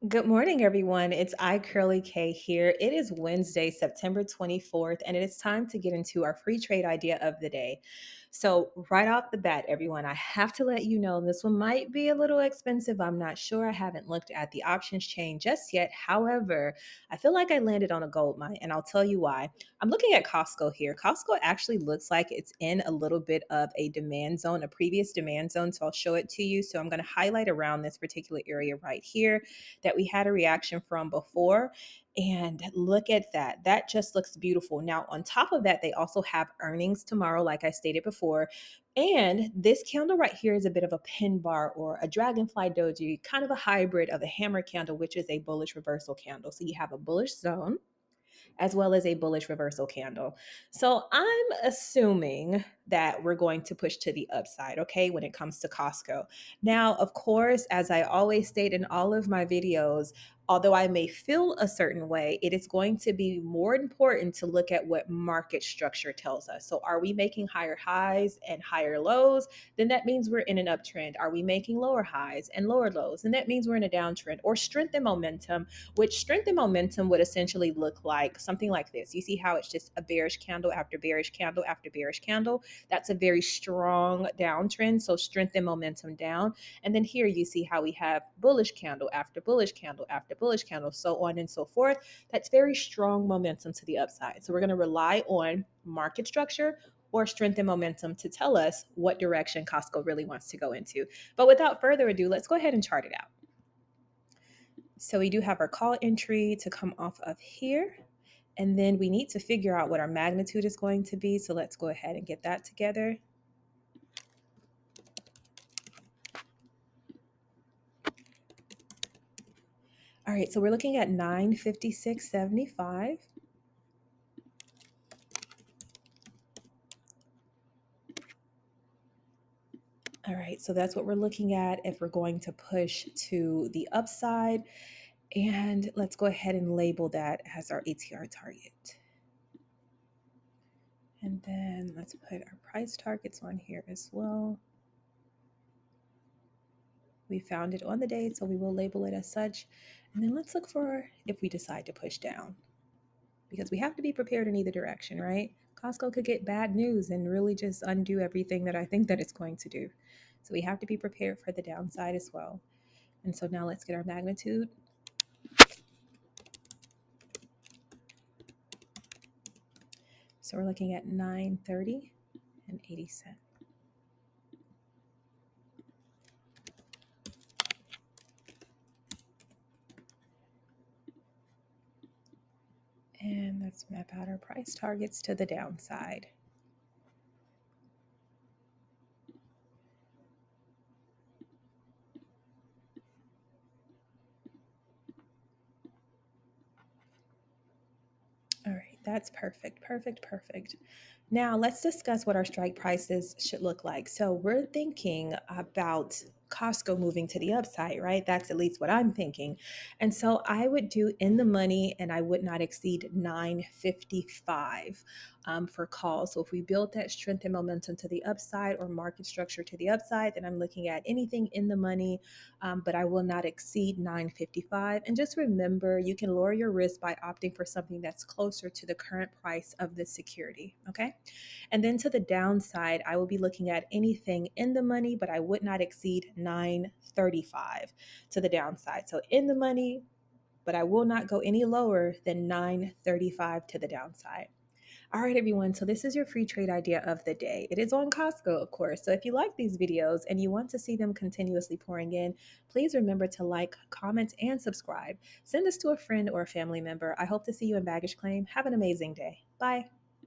Good morning, everyone. It's I, Curly K here. It is Wednesday, September 24th, and it is time to get into our free trade idea of the day. So, right off the bat, everyone, I have to let you know this one might be a little expensive. I'm not sure. I haven't looked at the options chain just yet. However, I feel like I landed on a gold mine, and I'll tell you why. I'm looking at Costco here. Costco actually looks like it's in a little bit of a demand zone, a previous demand zone. So, I'll show it to you. So, I'm going to highlight around this particular area right here that we had a reaction from before. And look at that. That just looks beautiful. Now, on top of that, they also have earnings tomorrow, like I stated before. And this candle right here is a bit of a pin bar or a dragonfly doji, kind of a hybrid of a hammer candle, which is a bullish reversal candle. So you have a bullish zone as well as a bullish reversal candle. So I'm assuming that we're going to push to the upside, okay, when it comes to Costco. Now, of course, as I always state in all of my videos, although I may feel a certain way, it is going to be more important to look at what market structure tells us. So, are we making higher highs and higher lows? Then that means we're in an uptrend. Are we making lower highs and lower lows? And that means we're in a downtrend or strength and momentum, which strength and momentum would essentially look like something like this. You see how it's just a bearish candle after bearish candle after bearish candle. That's a very strong downtrend. So strength and momentum down. And then here you see how we have bullish candle after bullish candle after bullish candle, so on and so forth. That's very strong momentum to the upside. So we're going to rely on market structure or strength and momentum to tell us what direction Costco really wants to go into. But without further ado, let's go ahead and chart it out. So we do have our call entry to come off of here. And then we need to figure out what our magnitude is going to be. So let's go ahead and get that together. All right, so we're looking at 956.75. All right, so that's what we're looking at if we're going to push to the upside. And let's go ahead and label that as our ATR target. And then let's put our price targets on here as well. We found it on the day, so we will label it as such. And then let's look for if we decide to push down, because we have to be prepared in either direction, right? Costco could get bad news and really just undo everything that I think that it's going to do. So we have to be prepared for the downside as well. And so now let's get our magnitude. So we're looking at 930 and 80 cents. And let's map out our price targets to the downside. All right, that's perfect, perfect, perfect. Now let's discuss what our strike prices should look like. So we're thinking about Costco moving to the upside, right? That's at least what I'm thinking. And so I would do in the money and I would not exceed 955 for calls. So if we build that strength and momentum to the upside or market structure to the upside, then I'm looking at anything in the money, but I will not exceed 955. And just remember, you can lower your risk by opting for something that's closer to the current price of the security. Okay. And then to the downside, I will be looking at anything in the money, but I would not exceed 935 to the downside. So in the money, but I will not go any lower than 935 to the downside. All right, everyone. So this is your free trade idea of the day. It is on Costco, of course. So if you like these videos and you want to see them continuously pouring in, please remember to like, comment, and subscribe. Send this to a friend or a family member. I hope to see you in Baggage Claim. Have an amazing day. Bye.